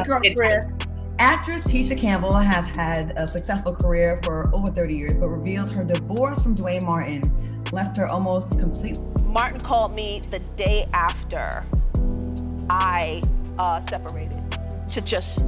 girl career. Actress Tisha Campbell has had a successful career for over 30 years, but reveals her divorce from Duane Martin left her almost completely. Martin called me the day after I separated to just...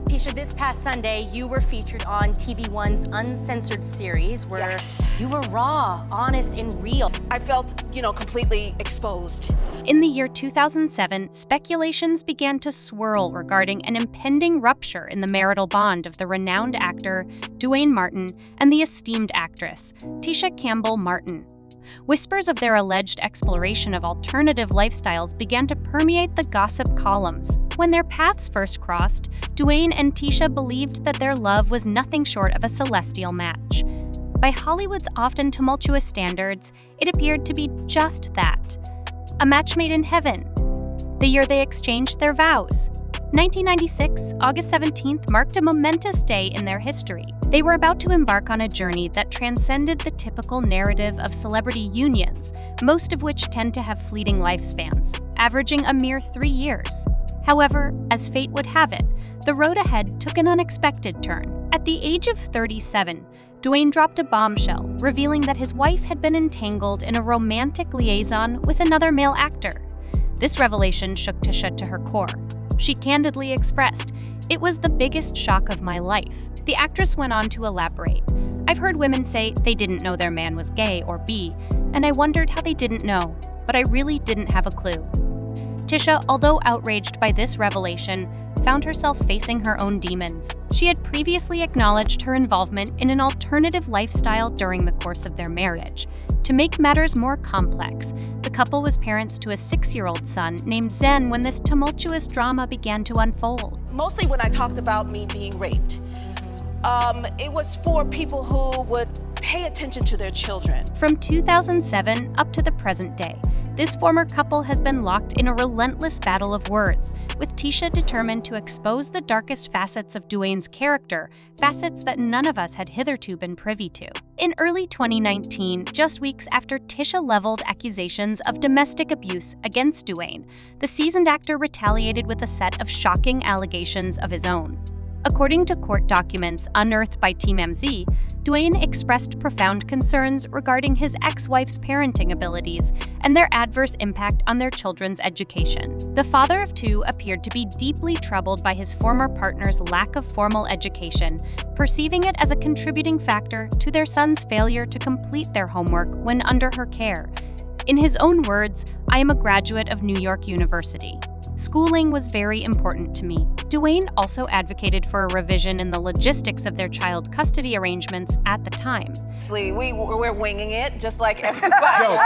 Tisha, this past Sunday, you were featured on TV1's Uncensored series where you were raw, honest, and real. I felt, completely exposed. In the year 2007, speculations began to swirl regarding an impending rupture in the marital bond of the renowned actor Duane Martin and the esteemed actress Tisha Campbell Martin. Whispers of their alleged exploration of alternative lifestyles began to permeate the gossip columns. When their paths first crossed, Duane and Tisha believed that their love was nothing short of a celestial match. By Hollywood's often tumultuous standards, it appeared to be just that. A match made in heaven. The year they exchanged their vows. 1996, August 17th, marked a momentous day in their history. They were about to embark on a journey that transcended the typical narrative of celebrity unions, most of which tend to have fleeting lifespans, averaging a mere 3 years. However, as fate would have it, the road ahead took an unexpected turn. At the age of 37, Duane dropped a bombshell, revealing that his wife had been entangled in a romantic liaison with another male actor. This revelation shook Tisha to her core. She candidly expressed, "It was the biggest shock of my life." The actress went on to elaborate, "I've heard women say they didn't know their man was gay or bi, and I wondered how they didn't know, but I really didn't have a clue." Tisha, although outraged by this revelation, found herself facing her own demons. She had previously acknowledged her involvement in an alternative lifestyle during the course of their marriage. To make matters more complex, the couple was parents to a 6-year-old son named Zen when this tumultuous drama began to unfold. Mostly when I talked about me being raped, it was for people who would pay attention to their children. From 2007 up to the present day, this former couple has been locked in a relentless battle of words, with Tisha determined to expose the darkest facets of Duane's character, facets that none of us had hitherto been privy to. In early 2019, just weeks after Tisha leveled accusations of domestic abuse against Duane, the seasoned actor retaliated with a set of shocking allegations of his own. According to court documents unearthed by TMZ, Duane expressed profound concerns regarding his ex-wife's parenting abilities and their adverse impact on their children's education. The father of two appeared to be deeply troubled by his former partner's lack of formal education, perceiving it as a contributing factor to their son's failure to complete their homework when under her care. In his own words, "I am a graduate of New York University. Schooling was very important to me." Duane also advocated for a revision in the logistics of their child custody arrangements at the time. We're winging it, just like everybody.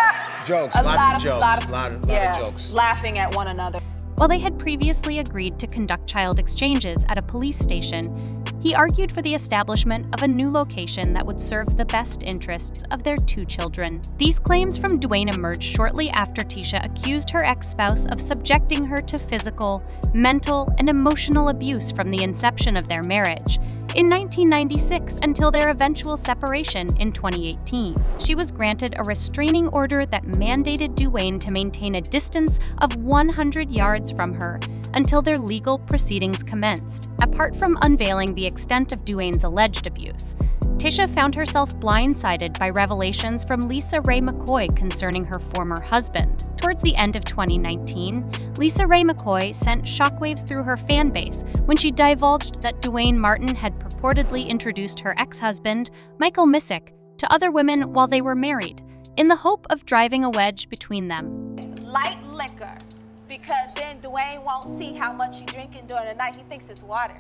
Jokes, lots of jokes. Laughing at one another. While they had previously agreed to conduct child exchanges at a police station, he argued for the establishment of a new location that would serve the best interests of their 2 children. These claims from Duane emerged shortly after Tisha accused her ex-spouse of subjecting her to physical, mental, and emotional abuse from the inception of their marriage. In 1996 until their eventual separation in 2018. She was granted a restraining order that mandated Duane to maintain a distance of 100 yards from her until their legal proceedings commenced. Apart from unveiling the extent of Duane's alleged abuse, Tisha found herself blindsided by revelations from Lisa Ray McCoy concerning her former husband. Towards the end of 2019, Lisa Ray McCoy sent shockwaves through her fan base when she divulged that Duane Martin had purportedly introduced her ex-husband, Michael Missick, to other women while they were married, in the hope of driving a wedge between them. Light liquor, because then Duane won't see how much you're drinking during the night. He thinks it's water.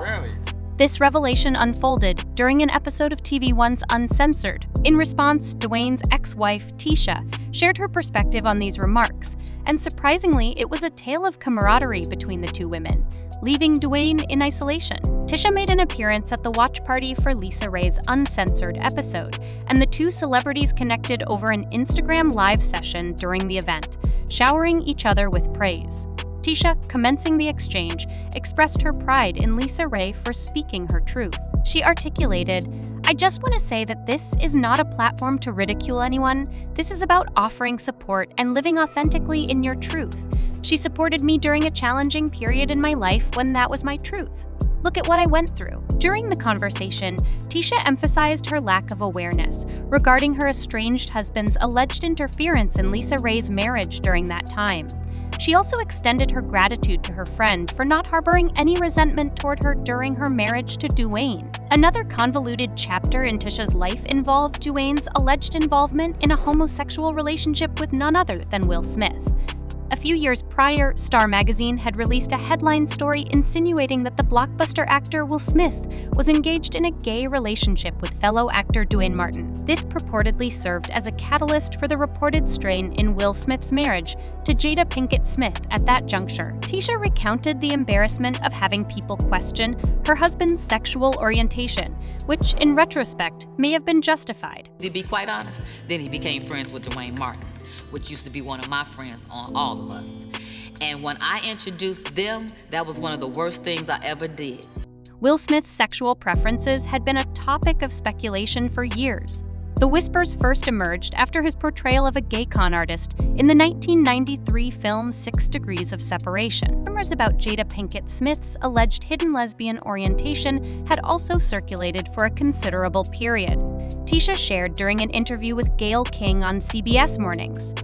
Really? This revelation unfolded during an episode of TV1's Uncensored. In response, Duane's ex-wife, Tisha, shared her perspective on these remarks, and surprisingly, it was a tale of camaraderie between the 2 women, leaving Duane in isolation. Tisha made an appearance at the watch party for Lisa Ray's Uncensored episode, and the 2 celebrities connected over an Instagram live session during the event, showering each other with praise. Tisha, commencing the exchange, expressed her pride in Lisa Ray for speaking her truth. She articulated, "I just want to say that this is not a platform to ridicule anyone. This is about offering support and living authentically in your truth. She supported me during a challenging period in my life when that was my truth. Look at what I went through. During the conversation, Tisha emphasized her lack of awareness regarding her estranged husband's alleged interference in Lisa Ray's marriage during that time. She also extended her gratitude to her friend for not harboring any resentment toward her during her marriage to Duane. Another convoluted chapter in Tisha's life involved Duane's alleged involvement in a homosexual relationship with none other than Will Smith. A few years prior, Star magazine had released a headline story insinuating that the blockbuster actor Will Smith was engaged in a gay relationship with fellow actor Duane Martin. This purportedly served as a catalyst for the reported strain in Will Smith's marriage to Jada Pinkett Smith at that juncture. Tisha recounted the embarrassment of having people question her husband's sexual orientation, which, in retrospect, may have been justified. To be quite honest, then he became friends with Duane Martin, which used to be one of my friends on All of Us. And when I introduced them, that was one of the worst things I ever did. Will Smith's sexual preferences had been a topic of speculation for years. The whispers first emerged after his portrayal of a gay con artist in the 1993 film 6 Degrees of Separation. Rumors about Jada Pinkett Smith's alleged hidden lesbian orientation had also circulated for a considerable period. Tisha shared during an interview with Gayle King on CBS Mornings.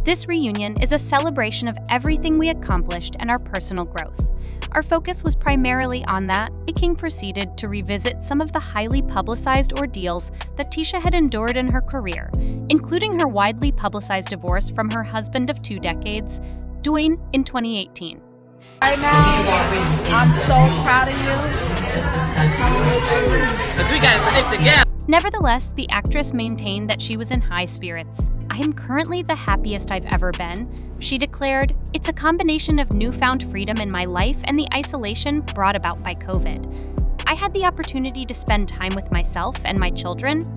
This reunion is a celebration of everything we accomplished and our personal growth. Our focus was primarily on that. King proceeded to revisit some of the highly publicized ordeals that Tisha had endured in her career, including her widely publicized divorce from her husband of 2 decades, Duane, in 2018. Right now, I'm so proud of you. But we gotta stick together. Nevertheless, the actress maintained that she was in high spirits. "I am currently the happiest I've ever been," she declared. "It's a combination of newfound freedom in my life and the isolation brought about by COVID. I had the opportunity to spend time with myself and my children.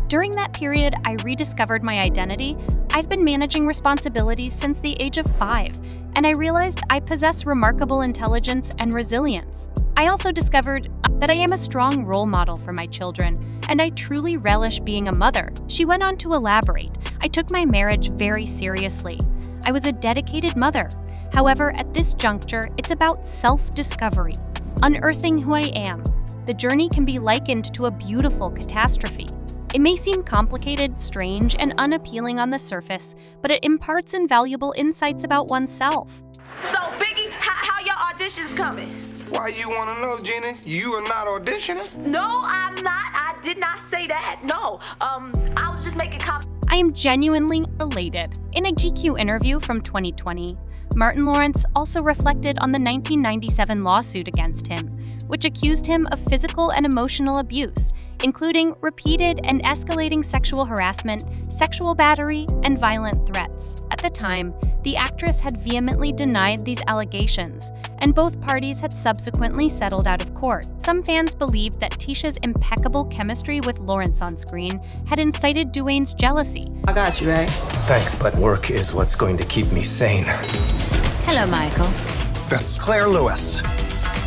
During that period, I rediscovered my identity. I've been managing responsibilities since the age of 5, and I realized I possess remarkable intelligence and resilience. I also discovered that I am a strong role model for my children, and I truly relish being a mother." She went on to elaborate, "I took my marriage very seriously. I was a dedicated mother. However, at this juncture, it's about self-discovery, unearthing who I am. The journey can be likened to a beautiful catastrophe. It may seem complicated, strange, and unappealing on the surface, but it imparts invaluable insights about oneself." So, Biggie, how your auditions coming? Why you want to know, Jenny? You are not auditioning? No, I'm not. I did not say that. No. I was just making comments. "I am genuinely elated." In a GQ interview from 2020, Martin Lawrence also reflected on the 1997 lawsuit against him, which accused him of physical and emotional abuse, including repeated and escalating sexual harassment, sexual battery, and violent threats. At the time, the actress had vehemently denied these allegations, and both parties had subsequently settled out of court. Some fans believed that Tisha's impeccable chemistry with Lawrence on screen had incited Duane's jealousy. I got you, right? Thanks, but work is what's going to keep me sane. Hello, Michael. That's Claire Lewis.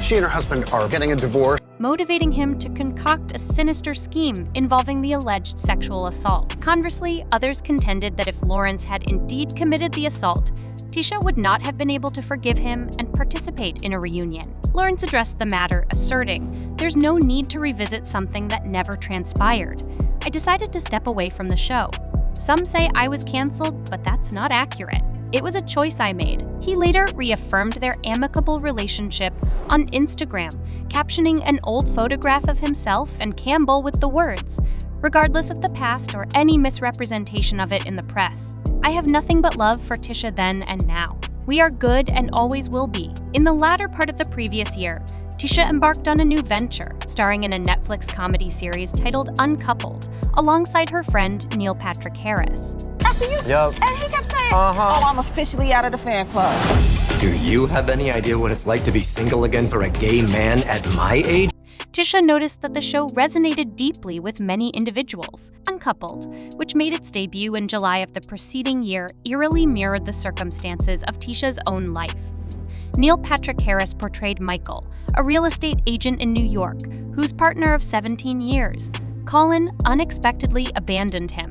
She and her husband are getting a divorce. Motivating him to concoct a sinister scheme involving the alleged sexual assault. Conversely, others contended that if Lawrence had indeed committed the assault, Tisha would not have been able to forgive him and participate in a reunion. Lawrence addressed the matter, asserting, "There's no need to revisit something that never transpired. I decided to step away from the show. Some say I was canceled, but that's not accurate. It was a choice I made." He later reaffirmed their amicable relationship on Instagram, captioning an old photograph of himself and Campbell with the words, "Regardless of the past or any misrepresentation of it in the press, I have nothing but love for Tisha then and now. We are good and always will be." In the latter part of the previous year, Tisha embarked on a new venture, starring in a Netflix comedy series titled Uncoupled, alongside her friend Neil Patrick Harris. After you? Yup. And he kept saying, "Oh, I'm officially out of the fan club." Do you have any idea what it's like to be single again for a gay man at my age? Tisha noticed that the show resonated deeply with many individuals. Uncoupled, which made its debut in July of the preceding year, eerily mirrored the circumstances of Tisha's own life. Neil Patrick Harris portrayed Michael, a real estate agent in New York, whose partner of 17 years, Colin, unexpectedly abandoned him.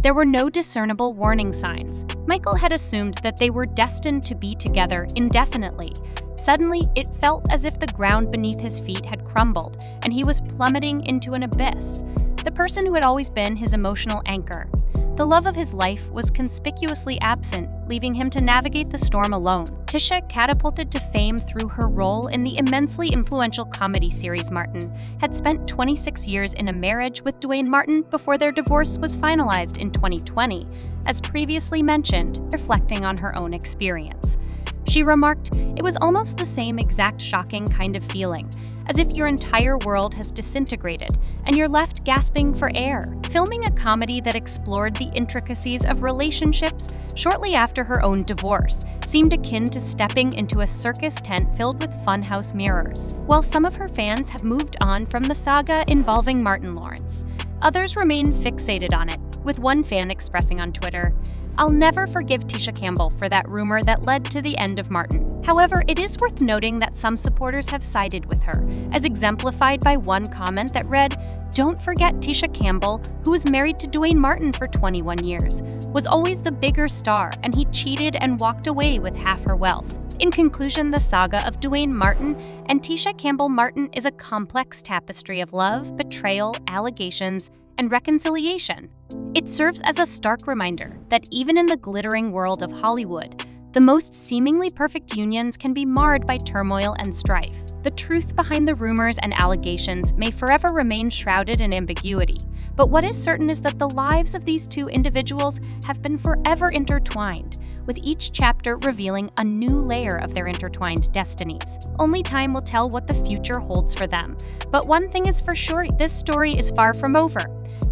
There were no discernible warning signs. Michael had assumed that they were destined to be together indefinitely. Suddenly, it felt as if the ground beneath his feet had crumbled, and he was plummeting into an abyss. The person who had always been his emotional anchor. The love of his life was conspicuously absent, leaving him to navigate the storm alone. Tisha, catapulted to fame through her role in the immensely influential comedy series Martin, had spent 26 years in a marriage with Duane Martin before their divorce was finalized in 2020, as previously mentioned, reflecting on her own experience. She remarked, "It was almost the same exact shocking kind of feeling, as if your entire world has disintegrated and you're left gasping for air." Filming a comedy that explored the intricacies of relationships shortly after her own divorce seemed akin to stepping into a circus tent filled with funhouse mirrors. While some of her fans have moved on from the saga involving Martin Lawrence, others remain fixated on it, with one fan expressing on Twitter, "I'll never forgive Tisha Campbell for that rumor that led to the end of Martin." However, it is worth noting that some supporters have sided with her, as exemplified by one comment that read, "Don't forget Tisha Campbell, who was married to Duane Martin for 21 years, was always the bigger star, and he cheated and walked away with half her wealth." In conclusion, the saga of Duane Martin and Tisha Campbell Martin is a complex tapestry of love, betrayal, allegations, and reconciliation. It serves as a stark reminder that even in the glittering world of Hollywood, the most seemingly perfect unions can be marred by turmoil and strife. The truth behind the rumors and allegations may forever remain shrouded in ambiguity, but what is certain is that the lives of these two individuals have been forever intertwined, with each chapter revealing a new layer of their intertwined destinies. Only time will tell what the future holds for them, but one thing is for sure, this story is far from over.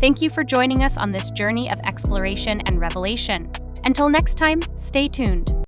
Thank you for joining us on this journey of exploration and revelation. Until next time, stay tuned.